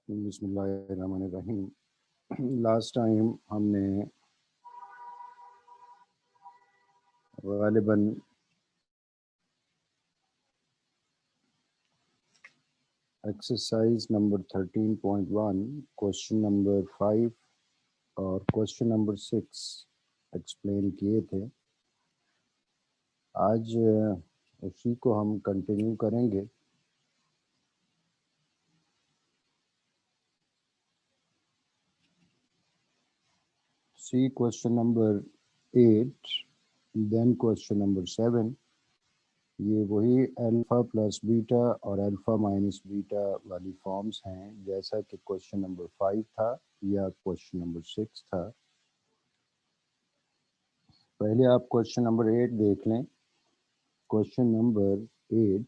बिस्मिल्लाहिर्रहमानिर्रहीम। Last time हमने ग़ालिबन exercise number 13.1 question number 5 और क्वेश्चन नंबर 6 एक्सप्लेन किए थे। आज उसी को हम कंटिन्यू करेंगे। See question number 8 then question number 7। ये वही अल्फ़ा प्लस बीटा और अल्फ़ा माइनस बीटा वाली फॉर्म्स हैं जैसा कि क्वेश्चन नंबर 5 था या क्वेश्चन नंबर 6 था। पहले आप क्वेश्चन नंबर 8 देख लें। Question number 8,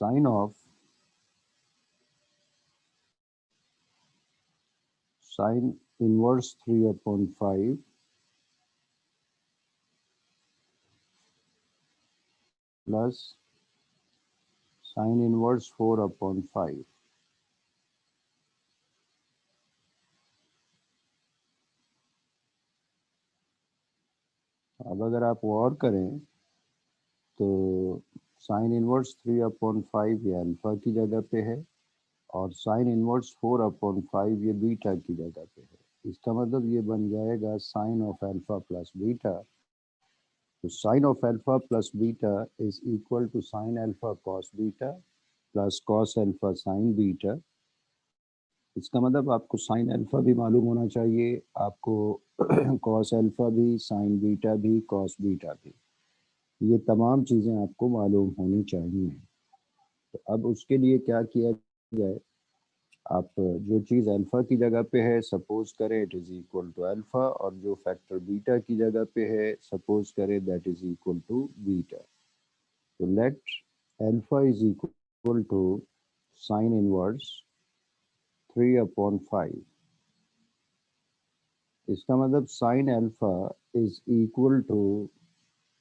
sine of sine inverse 3/5 plus sine inverse 4/5। अब अगर आप गौर करें तो साइन इनवर्स 3/5 ये अल्फ़ा की जगह पे है और साइन इनवर्स 4/5 ये बीटा की जगह पे है। इसका मतलब ये बन जाएगा sine of alpha plus beta. तो sine of alpha plus beta is equal to sine alpha cos beta plus cos alpha sine beta. इसका मतलब आपको साइन अल्फ़ा भी मालूम होना चाहिए, आपको कॉस अल्फ़ा भी, साइन बीटा भी, कॉस बीटा भी, ये तमाम चीज़ें आपको मालूम होनी चाहिए। तो अब उसके लिए क्या किया जाए, आप जो चीज़ अल्फ़ा की जगह पे है सपोज करें it is equal to alpha, और जो फैक्टर बीटा की जगह पे है सपोज करें that is equal to beta. तो let alpha is equal to sine inverse 3/5। इसका मतलब sine alpha is equal to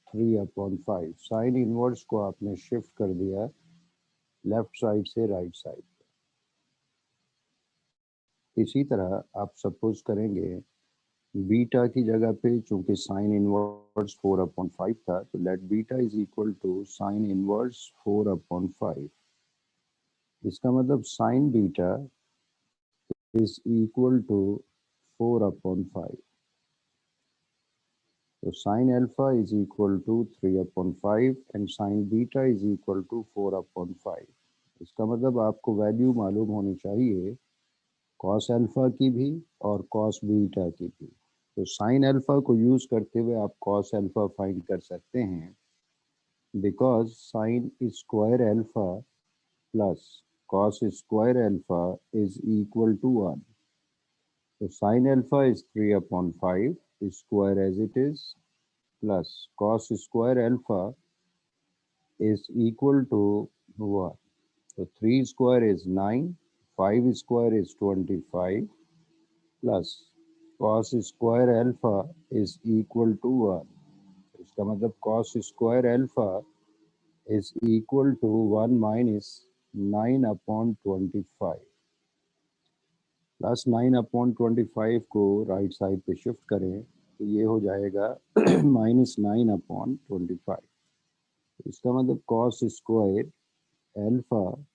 3/5। Sine inverse को आपने शिफ्ट कर दिया लेफ्ट साइड से राइट साइड। इसी तरह आप सपोज करेंगे बीटा की जगह पे चूंकि साइन इनवर्स 4/5 था, तो let beta is equal to sine inverse 4/5। इसका मतलब sine beta is equal to 4/5। तो sine alpha is equal to 3/5 and sine beta is equal to 4/5। इसका मतलब आपको वैल्यू मालूम होनी चाहिए कॉस अल्फा की भी और कॉस बीटा की भी। तो साइन अल्फा को यूज करते हुए आप कॉस अल्फा फाइंड कर सकते हैं, because sine square alpha plus cos square alpha is equal to 1। तो sine alpha is 3/5 square as it is plus cos square alpha is equal to 1. So 3 square is 9, 5 square is 25 plus cos square alpha is equal to 1. इसका मतलब cos square alpha is equal to 1 minus 9/25 plus 9/25 को right side पे shift करें तो ये हो जाएगा -9/25। इसका मतलब cos square alpha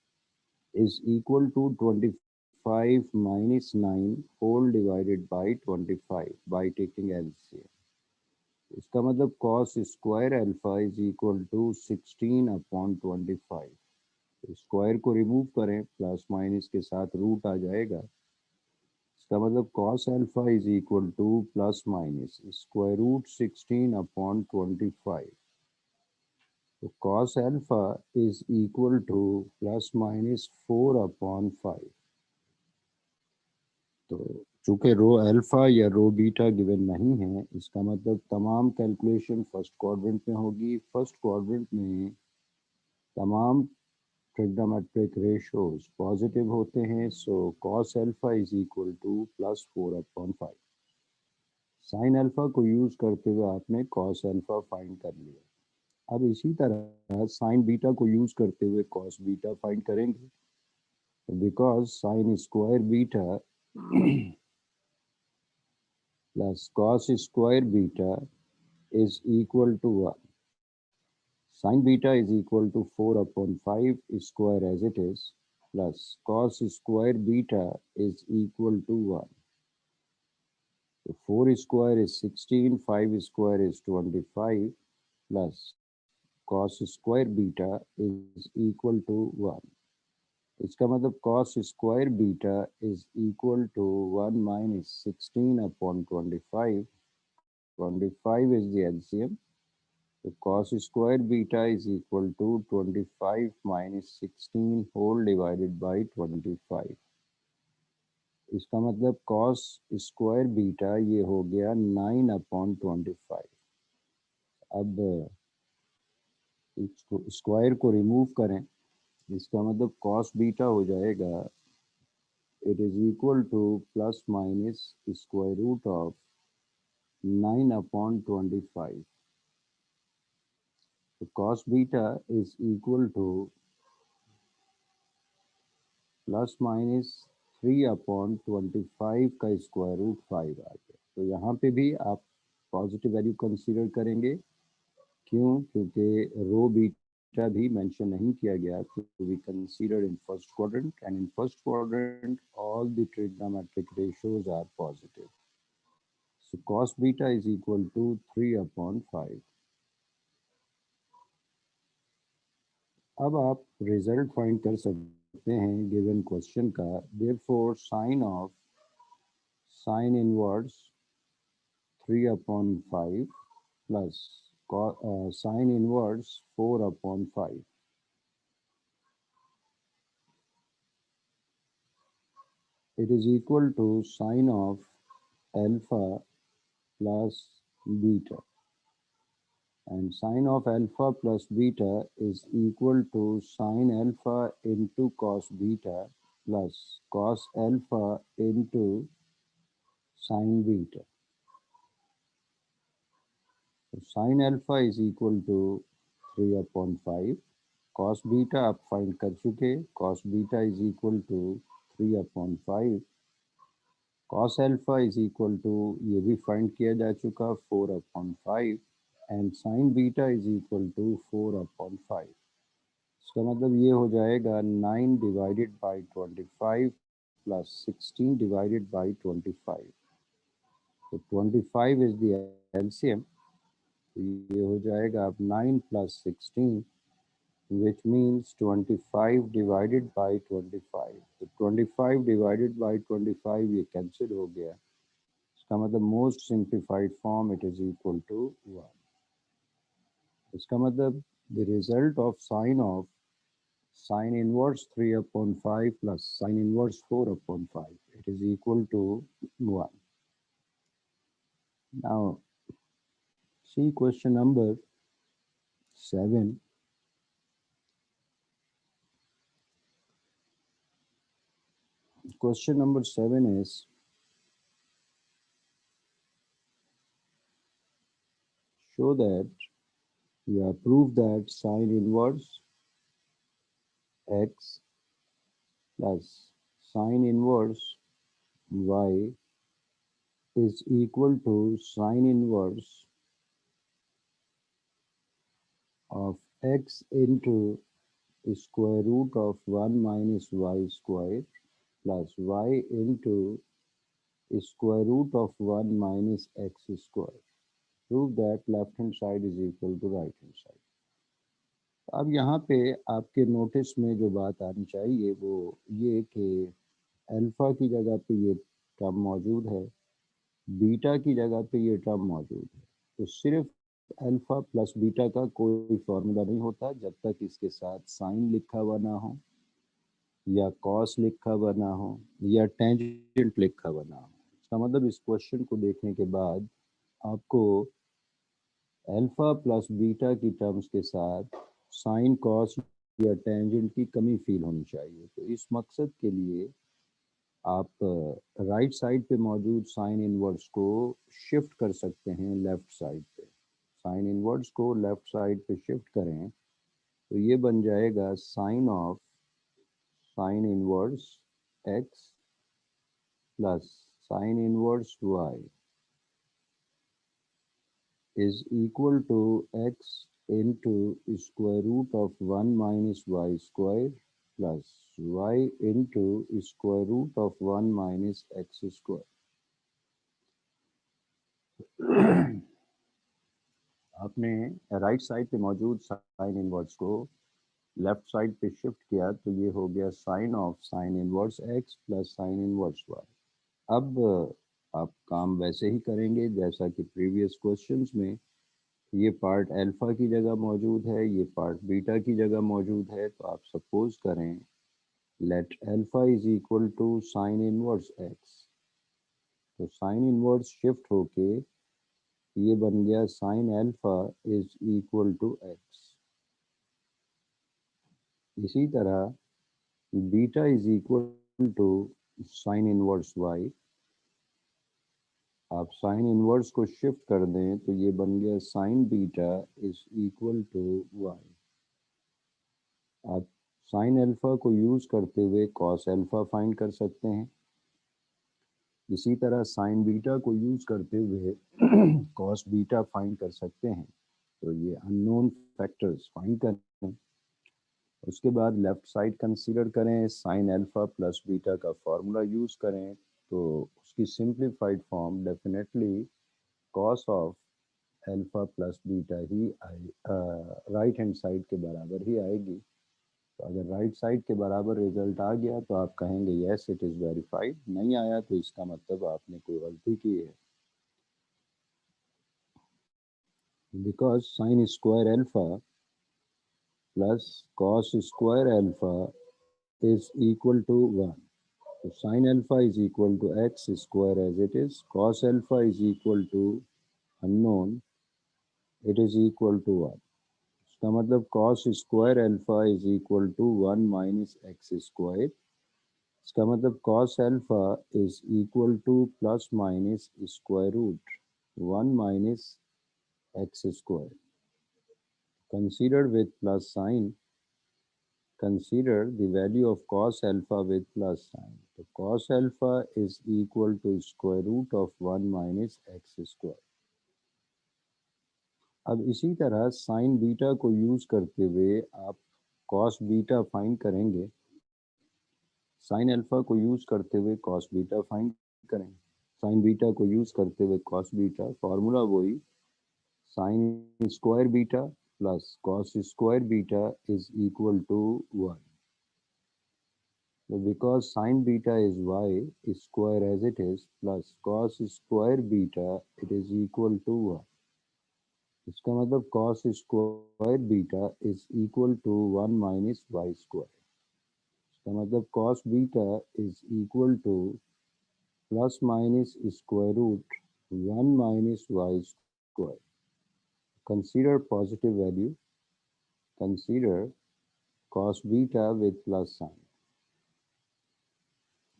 is equal to 25 minus 9 whole divided by 25 by taking LCM। इसका मतलब cos square alpha is equal to 16/25। Square को रिमूव करें प्लस माइनस के साथ रूट आ जाएगा। इसका मतलब cos alpha is equal to plus minus square root 16/25। तो cos alpha is equal to plus minus 4/5। तो चूंकि रो अल्फा या रो बीटा गिवन नहीं है, इसका मतलब तमाम कैलकुलेशन फर्स्ट क्वाड्रेंट में होगी। फर्स्ट क्वाड्रेंट में तमाम ट्रिग्नोमेट्रिक रेशियोज पॉजिटिव होते हैं, सो cos alpha is equal to plus 4/5। Sign alpha को यूज करते हुए आपने cos अल्फा फाइंड कर लिया। अब इसी तरह साइन बीटा को यूज करते हुए कॉस बीटा फाइंड करेंगे, because sine square beta plus cos square beta is equal to 1. Sin beta is equal to 4 upon 5 square as it is, plus cos square beta is equal to 1. So 4 square is 16, 5 square is 25, plus cos square beta is equal to 1. इसका मतलब cos square beta is equal to 1 minus 16 upon 25. 25 is the LCM. So cos square beta is equal to 25 minus 16 whole divided by 25. इसका मतलब cos square beta ये हो गया 9 upon 25. अब square को remove करें, इसका मतलब cos बीटा हो जाएगा, it is equal to plus minus square root of 9 upon 25. So cos beta is equal to plus minus 3/25 का स्क्वायर रूट 5 आ गया। तो यहाँ पे भी आप पॉजिटिव वैल्यू कंसीडर करेंगे, क्यों? क्योंकि रो बीटा भी मेंशन नहीं किया गया। तो we consider in first quadrant, and in first quadrant all the trigonometric ratios are positive. So cos beta is equal to 3/5। अब आप रिजल्ट फाइंड कर सकते हैं गिवन क्वेश्चन का। Therefore sine of sine inverse 3/5 plus sine inverse 4/5. It is equal to sine of alpha plus beta, and sine of alpha plus beta is equal to sine alpha into cos beta plus cos alpha into sine beta. So sine alpha is equal to 3/5. Cos beta आप find कर चुके, cos beta is equal to 3/5. Cos alpha is equal to, ये भी find किया जा चुका, 4/5, and sin beta is equal to 4/5. इसका मतलब ये हो जाएगा 9 divided by 25 plus 16 divided by 25. तो 25 इज द एलसीएम, तो ये हो जाएगा अब 9 plus 16, which means 25 divided by 25. तो 25 divided by 25 ये कैंसिल हो गया। इसका मतलब most simplified form it is equal to 1। इसका मतलब the result of sine inverse 3/5 plus sine inverse 4/5 it is equal to 1। Now see question number 7. Question number 7 is, show that you have proved that sine inverse x plus sine inverse y is equal to sine inverse of x into square root of 1 minus y square plus y into square root of 1 minus x square. Prove that left hand side is equal to right hand side. अब यहाँ पे आपके notice में जो बात आनी चाहिए वो ये कि अल्फा की जगह पे ये टर्म मौजूद है, बीटा की जगह पे ये टर्म मौजूद है। तो सिर्फ अल्फा प्लस बीटा का कोई फॉर्मूला नहीं होता जब तक इसके साथ साइन लिखा हुआ ना हो, या कॉस लिखा हुआ ना हो, या टेंजेंट लिखा हुआ ना हो। इसका मतलब इस क्वेश्चन को देखने के बाद आपको अल्फा प्लस बीटा की टर्म्स के साथ साइन कॉस या टेंजेंट की कमी फील होनी चाहिए। तो इस मकसद के लिए आप राइट साइड पे मौजूद साइन इनवर्स को शिफ्ट कर सकते हैं लेफ्ट साइड पे। साइन इनवर्स को लेफ्ट साइड पे शिफ्ट करें तो ये बन जाएगा sine of sine inverse x plus sine inverse y is equal to x into square root of 1 minus y square plus y into square root of 1 minus x square. आपने right side पे मौजूद sine inverse को left side पे shift किया तो ये हो गया sine of sine inverse x plus sine inverse y. अब आप काम वैसे ही करेंगे जैसा कि प्रीवियस क्वेश्चंस में ये पार्ट अल्फा की जगह मौजूद है, ये पार्ट बीटा की जगह मौजूद है, तो आप सपोज करें let alpha is equal to sine inverse x, तो साइन इनवर्स शिफ्ट होके ये बन गया sine alpha is equal to x. इसी तरह beta is equal to sine inverse y, आप साइन इनवर्स को शिफ्ट कर दें तो ये बन गया sine beta is equal to y. आप साइन अल्फा को यूज करते हुए कॉस अल्फा फाइंड कर सकते हैं, इसी तरह साइन बीटा को यूज करते हुए कॉस बीटा फाइंड कर सकते हैं। तो ये अननोन फैक्टर्स फाइंड करें, उसके बाद लेफ्ट साइड कंसीडर करें, साइन अल्फा प्लस बीटा का फॉर्मूला यूज करें तो उसकी simplified form definitely cos of alpha plus beta he right hand side के बराबर ही आएगी। तो अगर राइट साइड के बराबर रिजल्ट आ गया तो आप कहेंगे यस इट इज़ वेरीफाइड, नहीं आया तो इसका मतलब आपने कोई गलती की है। Because sine square alpha plus cos square alpha is equal to 1, तो sine alpha is equal to x square as it is, cos alpha is equal to unknown, it is equal to 1। इसका मतलब cos square alpha is equal to 1 minus x square, इसका मतलब cos alpha is equal to plus minus square root 1 minus x square. Considered with plus sign, consider the value of cos alpha with plus sign. So cos alpha is equal to square root of 1 minus x square. अब इसी तरह sign beta को use करते हुए आप cos beta find करेंगे, sign alpha को use करते हुए cos बीटा फाइंड करेंगे, साइन बीटा को यूज करते हुए cos बीटा, फॉर्मूला वही sine square beta plus cos square beta is equal to 1. So because sin beta is y square as it is plus cos square beta it is equal to 1. इसका मतलब cos square beta is equal to 1 minus y square. इसका मतलब cos beta is equal to plus minus square root 1 minus y square. Consider positive value. Consider cos beta with plus sign.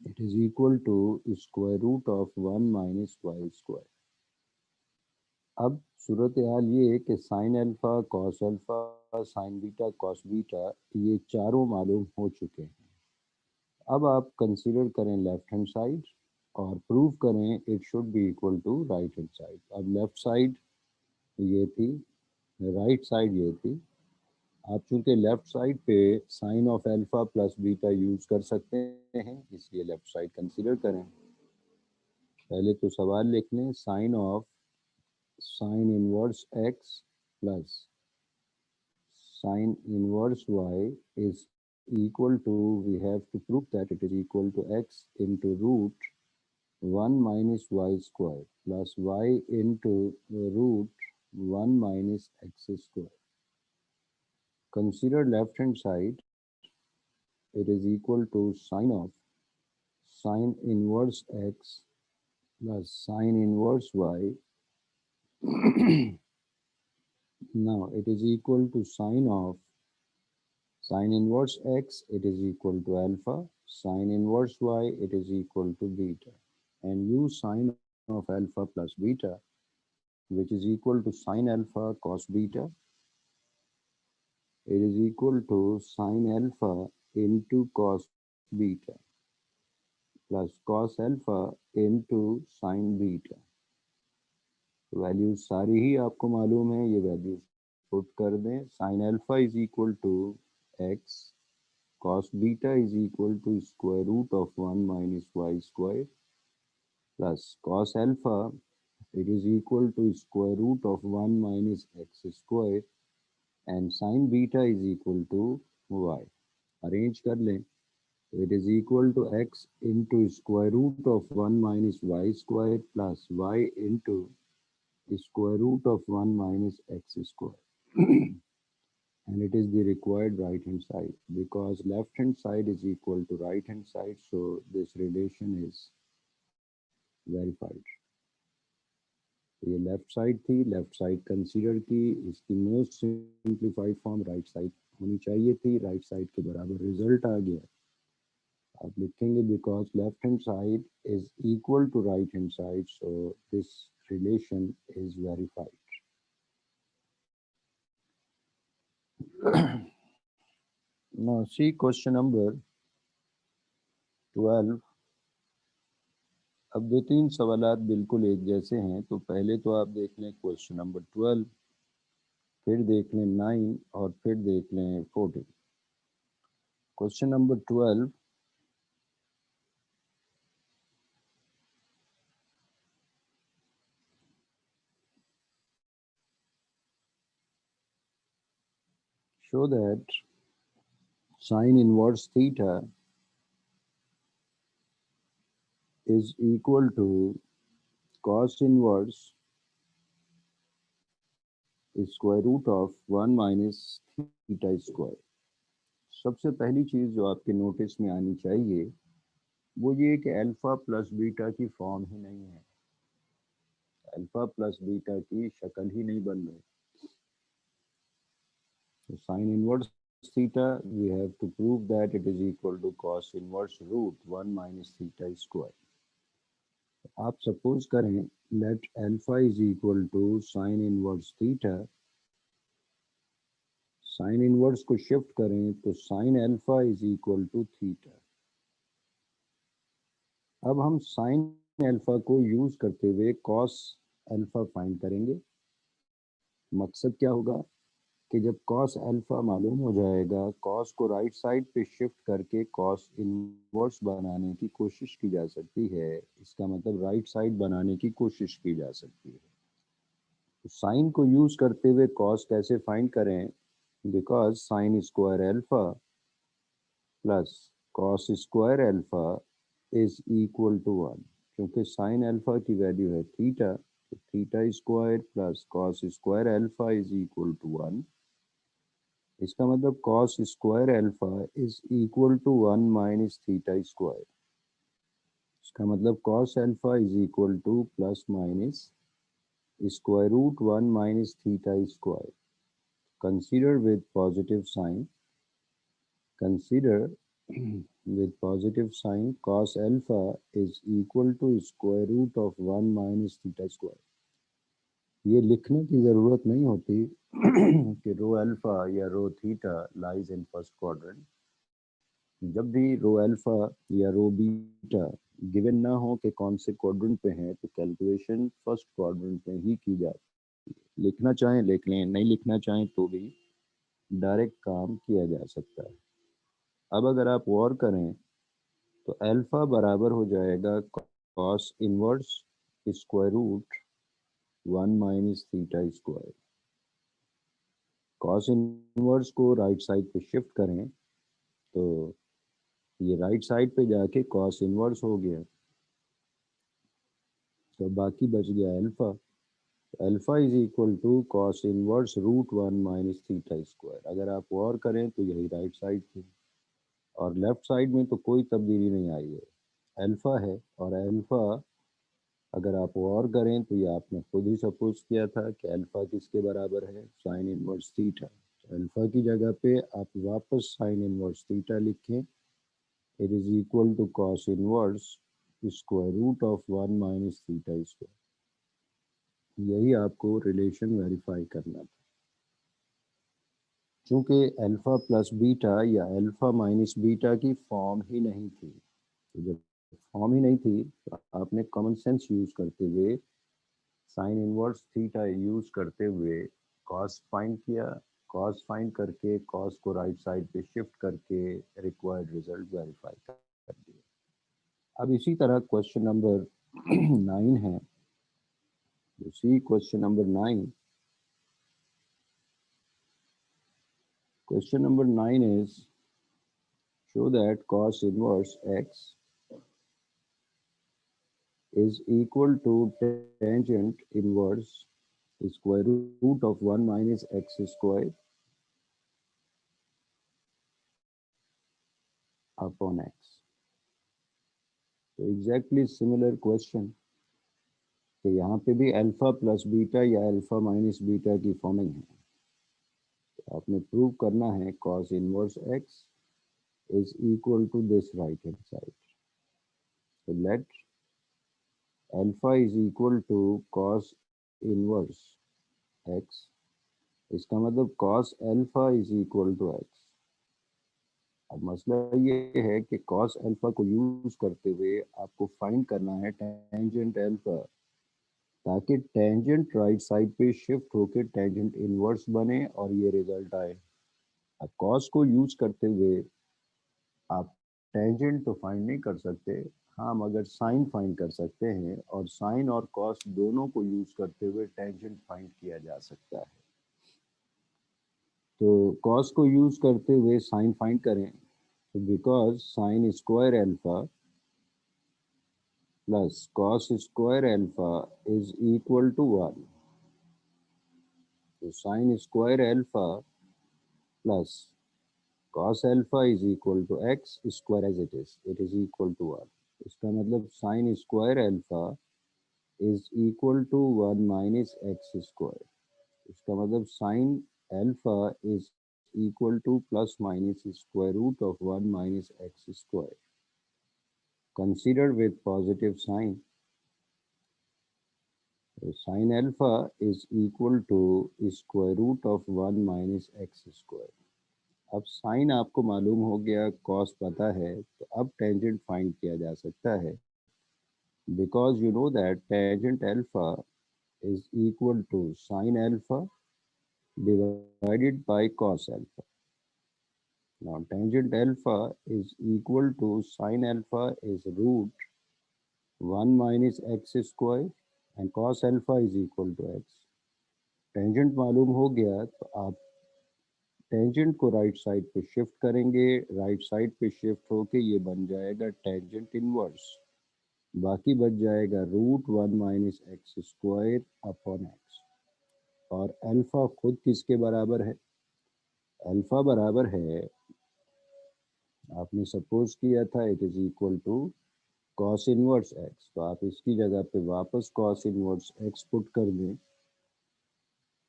It is equal to square root of 1 minus y square. अब सूरत हाल ये है कि sine alpha cos alpha sign beta cos beta ये चारों मालूम हो चुके हैं। अब आप कंसीडर करें लेफ्ट हैंड साइड और प्रूव करें it should be equal to right hand side. अब लेफ्ट साइड ये थी, राइट साइड ये थी, आप चूंकि लेफ्ट साइड पे sine of alpha plus beta use कर सकते हैं इसलिए लेफ्ट साइड कंसीडर करें। पहले तो सवाल लिख लें, sine of sine inverse x plus sine inverse y is equal to, we have to prove that it is equal to x into root 1 minus y square plus y into root 1 minus x square. Consider left hand side, it is equal to sine of sine inverse x plus sine inverse y. Now it is equal to sine of sine inverse x, it is equal to alpha, sine inverse y, it is equal to beta, and use sine of alpha plus beta which is equal to sine alpha cos beta. It is equal to sine alpha into cos beta plus cos alpha into sine beta. Values सारी ही आपको मालूम है, ये values put कर दें. Sine alpha is equal to x, cos beta is equal to square root of 1 minus y square plus cos alpha, it is equal to square root of 1 minus x square and sin beta is equal to y. Arrange कर लें. It is equal to x into square root of 1 minus y square plus y into square root of 1 minus x square. And it is the required right hand side because left hand side is equal to right hand side, so this relation is verified. ये left side थी, left side consider की, इसकी most simplified form right side होनी चाहिए थी, right side के बराबर result आ गया. आप लिखेंगे because left hand side is equal to right hand side, so this relation is verified. Now see question number 12. अब दो तीन सवालात बिल्कुल एक जैसे हैं, तो पहले तो आप देख लें क्वेश्चन नंबर 12, फिर देख लें 9 और फिर देख लें 14. Question number 12. Show that sine inverse theta is equal to cos inverse square root of 1 minus theta square. सबसे पहली चीज़ जो आपके नोटिस में आनी चाहिए वो ये कि अल्फा प्लस बीटा की फॉर्म ही नहीं है, अल्फा प्लस बीटा की शक्ल ही नहीं बन रही. So sin inverse theta, we have to prove that it is equal to cos inverse root 1 minus theta square. आप सपोज करें let alpha is equal to sine inverse theta, sine inverse को shift करें तो sine alpha is equal to theta. अब हम sign alpha को use करते हुए कॉस अल्फा फाइंड करेंगे. मकसद क्या होगा कि जब कॉस अल्फा मालूम हो जाएगा, कॉस को राइट साइड पे शिफ्ट करके कॉस इनवर्स बनाने की कोशिश की जा सकती है. इसका मतलब राइट साइड बनाने की कोशिश की जा सकती है. तो साइन को यूज करते हुए कॉस कैसे फाइंड करें, because sine square alpha plus cos square alpha is equal to 1. क्योंकि साइन अल्फा की वैल्यू है थीटा, तो theta square plus cos square alpha is equal to 1. इसका मतलब cos square alpha is equal to 1 minus theta square. इसका मतलब cos alpha is equal to plus minus square root 1 minus theta square. Consider with positive sign. Consider with positive sign cos alpha is equal to square root of 1 minus theta square. ये लिखने की ज़रूरत नहीं होती कि rho alpha या rho theta lies in first quadrant. जब भी रो अल्फा या रो बीटा गिवन ना हो कि कौन से क्वाड्रेंट पे हैं, तो कैलकुलेशन फर्स्ट क्वाड्रेंट में ही की जाती है. लिखना चाहें लिख लें, नहीं लिखना चाहें तो भी डायरेक्ट काम किया जा सकता है. अब अगर आप और करें तो अल्फा बराबर हो जाएगा cos inverse square root 1 minus theta square. Cos inverse को राइट साइड पे शिफ्ट करें तो ये राइट साइड पे जाके कॉस इनवर्स हो गया, तो बाकी बच गया alpha. Alpha is equal to cos inverse root 1 minus theta square. अगर आप और करें तो यही राइट साइड थी, और लेफ्ट साइड में तो कोई तब्दीली नहीं आई है, अल्फा है. और अल्फा अगर आप और करें तो ये आपने खुद ही सपोज किया था कि अल्फा किसके बराबर है, साइन इनवर्स थीटा. अल्फा की जगह पे आप वापस साइन इनवर्स थीटा लिखें. It is equal to cos inverse square root of 1 minus theta square. यही आपको रिलेशन वेरीफाई करना था। चूंकि अल्फा प्लस बीटा या अल्फा माइनस बीटा की फॉर्म ही नहीं थी, तो जब फॉर्म ही नहीं थी तो आपने कॉमन सेंस यूज करते हुए साइन इनवर्स थीटा यूज करते हुए कॉस फाइंड किया। कॉस फाइंड करके कॉस को राइट साइड पे शिफ्ट करके रिक्वायर्ड रिजल्ट वेरीफाई कर दिया। अब इसी तरह क्वेश्चन नंबर 9 है। You see question number 9. Question number 9 is show that cos inverse x is equal to tangent inverse square root of 1 minus x square upon x. तो exactly similar question कि यहाँ पे भी अल्फा प्लस बीटा या alpha minus beta की forming है। तो आपने प्रूव करना है cos inverse x is equal to this right hand side. So let alpha is equal to cos inverse x, इसका मतलब cos alpha is equal to x. अब मसला ये है कि cos अल्फा को यूज करते हुए आपको फाइंड करना है टेंजेंट अल्फा, ताकि टेंजेंट राइट साइड पे शिफ्ट होकर टेंजेंट इनवर्स बने और ये रिजल्ट आए। अब cos को यूज करते हुए आप टेंजेंट तो फाइंड नहीं कर सकते, हाँ मगर साइन फाइंड कर सकते हैं, और साइन और cos दोनों को यूज करते हुए टेंजेंट फाइंड किया जा सकता है। तो cos को यूज करते हुए साइन फाइंड करें, तो because sine square alpha plus cos square alpha is equal to 1, तो sine square alpha plus cos alpha is equal to x square as it is equal to 1। इसका मतलब sine square alpha is equal to 1 minus x square. इसका मतलब sine alpha is equal to plus minus square root of 1 minus x square. Consider with positive sign. So sin alpha is equal to square root of 1 minus x square. अब sign आपको मालूम हो गया, cos पता है, तो अब tangent find किया जा सकता है, because you know that tangent alpha is equal to sine alpha divided by cos alpha. Now tangent alpha is equal to sin alpha is root 1 minus x square and cos alpha is equal to x. Tangent मालूम हो गया तो आप tangent को right side पे shift करेंगे, right side पे shift होके ये बन जाएगा टेंजेंट इनवर्स, बाकी बच जाएगा root 1 minus x square upon x. और अल्फा खुद किसके बराबर है? अल्फा बराबर है, आपने सपोज किया था it is equal to cos inverse x, तो आप इसकी जगह पे वापस cos इनवर्स x पुट कर दें।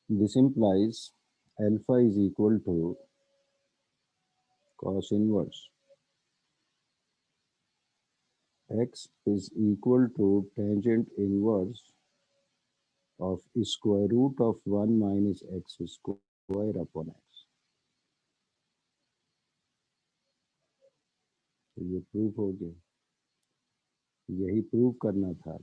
This implies alpha is equal to cos inverse x is equal to tangent inverse of square root of 1 minus x square upon x। तो ये प्रूफ हो गया, यही प्रूफ करना था।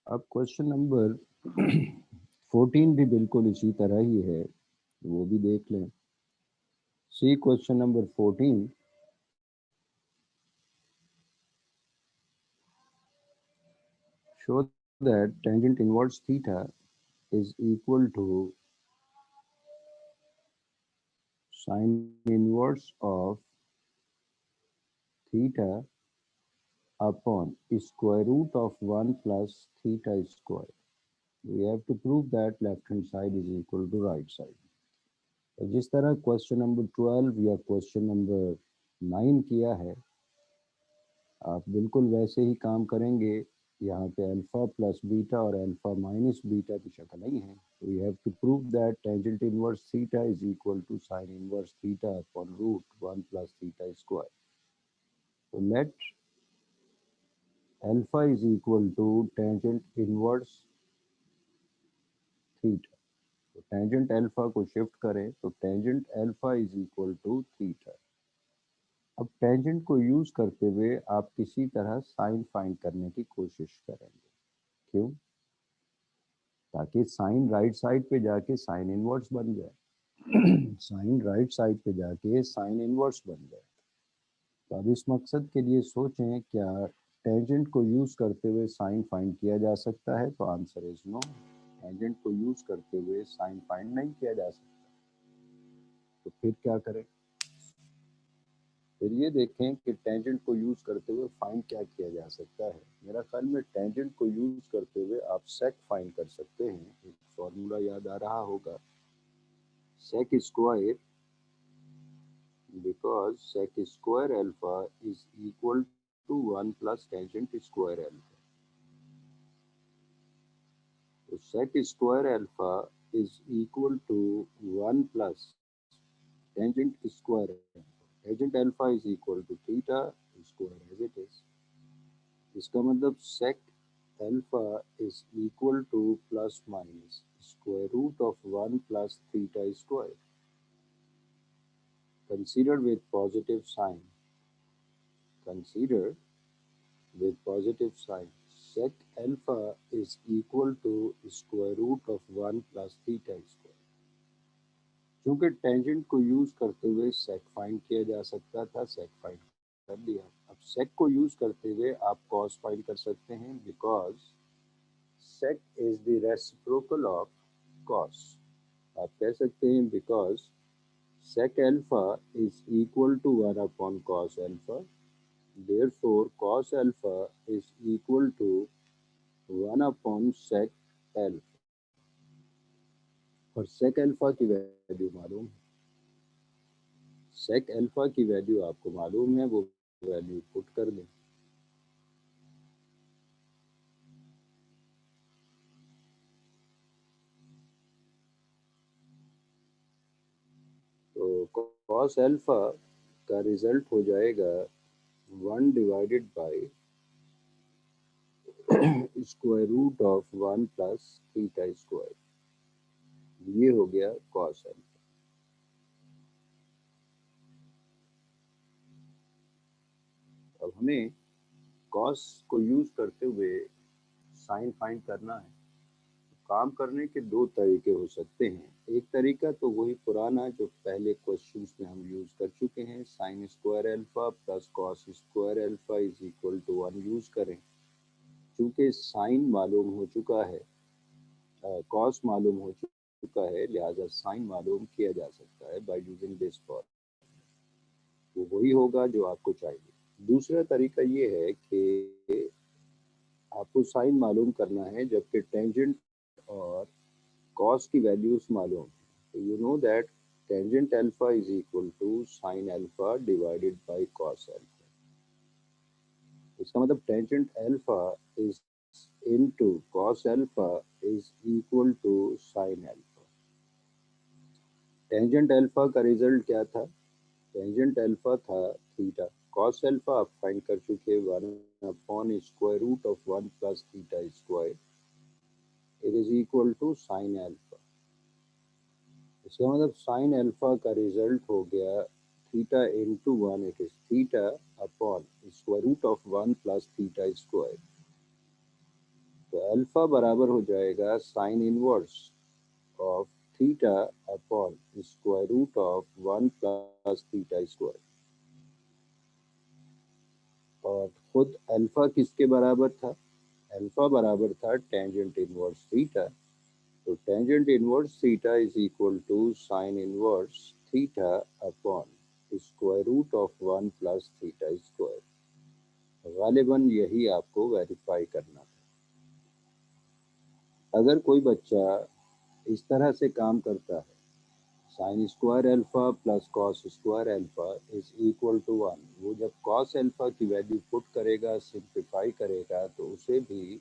अब क्वेश्चन नंबर 14 भी बिल्कुल इसी तरह ही है, वो भी देख लें। सी question number 14। Show that tangent inverse theta is equal to sin inverse of theta upon square root of 1 plus theta square. We have to prove that left hand side is equal to right side. तो जिस तरह question number 12 या question number 9 किया है, आप बिल्कुल वैसे ही काम करेंगे। यहाँ पे अल्फा प्लस बीटा और अल्फा माइनस बीटा की शक्ल नहीं है, तो we have to prove that tangent inverse theta is equal to sine inverse theta upon root 1 plus theta square. तो let alpha is equal to tangent inverse theta. तो tangent alpha को shift करें तो tangent alpha is equal to theta. अब tangent को use करते हुए आप किसी तरह साइन फाइंड करने की कोशिश करेंगे। क्यों? ताकि साइन राइट साइड पे जाके साइन इनवर्स बन जाए। साइन राइट साइड पे जाके साइन इनवर्स बन जाए। तो अब इस मकसद के लिए सोचें, क्या टेंजेंट को यूज करते हुए साइन फाइंड किया जा सकता है? तो आंसर इज नो। टेंजेंट को यूज करते हुए साइन फाइंड नहीं किया जा सकता। तो फिर क्या करें? फिर ये देखें कि टेंजेंट को यूज करते हुए फाइंड क्या किया जा सकता है। मेरा ख्याल में टेंजेंट को यूज करते हुए आप सेक फाइंड कर सकते हैं। एक फॉर्मूला याद आ रहा होगा, sec square, because sec square alpha is equal to 1 plus tangent square alpha. तो sec square alpha is equal to 1 plus tangent square alpha. Tangent alpha is equal to theta square as it is. इसका मतलब sec alpha is equal to plus minus square root of 1 plus theta square, considered with positive sign. Considered with positive sign. Sec alpha is equal to square root of 1 plus theta square. चूंकि tangent को use करते हुए सेक find किया जा सकता था, सेक find कर दिया। अब सेक को यूज करते हुए आप कॉस फाइंड कर सकते हैं, because sec is the reciprocal of cos. आप कह सकते हैं because sec alpha is equal to 1 upon cos alpha, therefore cos alpha is equal to 1 upon sec alpha। और sec alpha की वैल्यू मालूम है, sec alpha की वैल्यू आपको मालूम है, वो वैल्यू पुट कर दें। तो cos alpha का रिजल्ट हो जाएगा 1 divided by square root of 1 plus theta square. ये हो गया cos alpha। अब हमें कॉस को यूज करते हुए साइन फाइंड करना है। काम करने के दो तरीके हो सकते हैं। एक तरीका तो वही पुराना जो पहले क्वेश्चंस में हम यूज कर चुके हैं, sine square alpha plus cos square alpha is equal to 1 use करें। चूंकि साइन मालूम हो चुका है, कॉस मालूम हो चुका है, लिहाजा साइन मालूम किया जा सकता है बाय यूजिंग दिस फॉर्मूला। वो वही होगा जो आपको चाहिए। दूसरा तरीका ये है कि आपको साइन मालूम करना है जबकि टेंजेंट और कॉस की वैल्यूज मालूम है। तो you know that tangent alpha is equal to sine alpha divided by cos alpha. इसका मतलब tangent alpha is into cos alpha is equal to sine alpha. Tangent alpha का रिजल्ट क्या था? टेंजेंट अल्फा था theta. Cos alpha आप find कर चुके, 1 upon square root of 1 plus theta square, it is equal to sine alpha. इसका मतलब sine alpha का रिजल्ट हो गया theta into 1, it is theta upon square root of 1 plus theta square. तो alpha बराबर हो जाएगा sine inverse of theta upon square root of 1 plus theta square. और खुद अल्फा किसके बराबर था? अल्फा बराबर था टेंजेंट इनवर्स थीटा। तो tangent inverse theta is equal to sine inverse theta upon square root of 1 plus theta square. गालिबन यही आपको वेरीफाई करना था। अगर कोई बच्चा इस तरह से काम करता है, sine square alpha plus cos square alpha is equal to 1। वो जब कॉस अल्फा की वैल्यू पुट करेगा, सिंप्लीफाई करेगा, तो उसे भी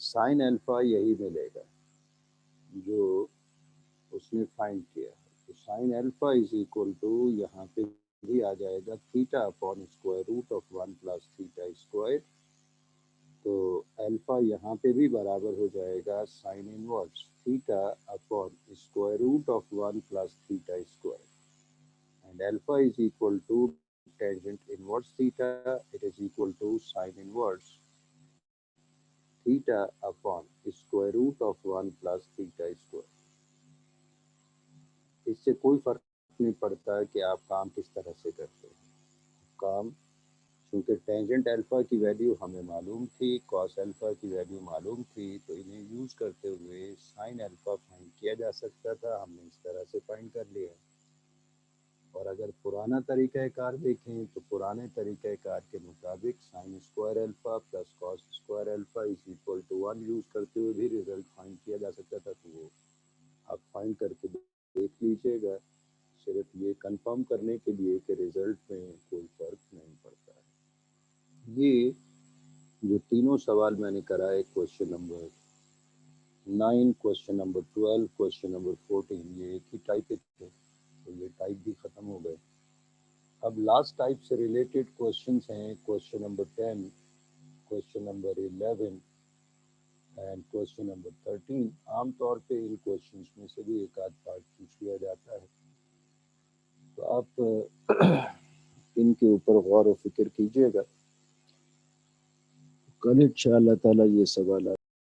साइन अल्फा यही मिलेगा जो उसने फाइंड किया है। तो sine alpha is equal to, यहाँ पे भी आ जाएगा theta upon square root of 1 plus theta square. तो अल्फा यहाँ पे भी बराबर हो जाएगा sine inverse theta upon square root of 1 plus theta square, and alpha is equal to tangent inverse theta, it is equal to sine inverse theta upon square root of 1 plus theta square। इससे कोई फर्क नहीं पड़ता कि आप काम किस तरह से करते हैं। काम चूंकि टेंजेंट अल्फा की वैल्यू हमें मालूम थी, कॉस अल्फा की वैल्यू मालूम थी, तो इन्हें यूज करते हुए साइन अल्फा फाइंड किया जा सकता था। हमने इस तरह से फाइंड कर लिया। और अगर पुराना तरीक़ाकार देखें तो पुराने तरीक़ाकार के मुताबिक sine square alpha plus cos square alpha is equal to 1 use करते हुए भी रिजल्ट फाइंड किया जा सकता था। तो वो आप फाइंड करके देख लीजिएगा, सिर्फ ये कंफर्म करने के लिए कि रिजल्ट में कोई फ़र्क नहीं पड़ता है। ये जो तीनों सवाल मैंने कराए, question number 9, question number 12, question number 14, ये एक ही टाइप के थे, तो ये टाइप भी ख़त्म हो गए। अब लास्ट टाइप से रिलेटेड क्वेश्चंस हैं question number 10, question number 11 and question number 13। आमतौर पे इन क्वेश्चंस में से भी एक आध पार्ट पूछ लिया जाता है, तो आप इनके ऊपर गौर व फिक्र कीजिएगा। कल इंशाअल्लाह ताला ये सवाल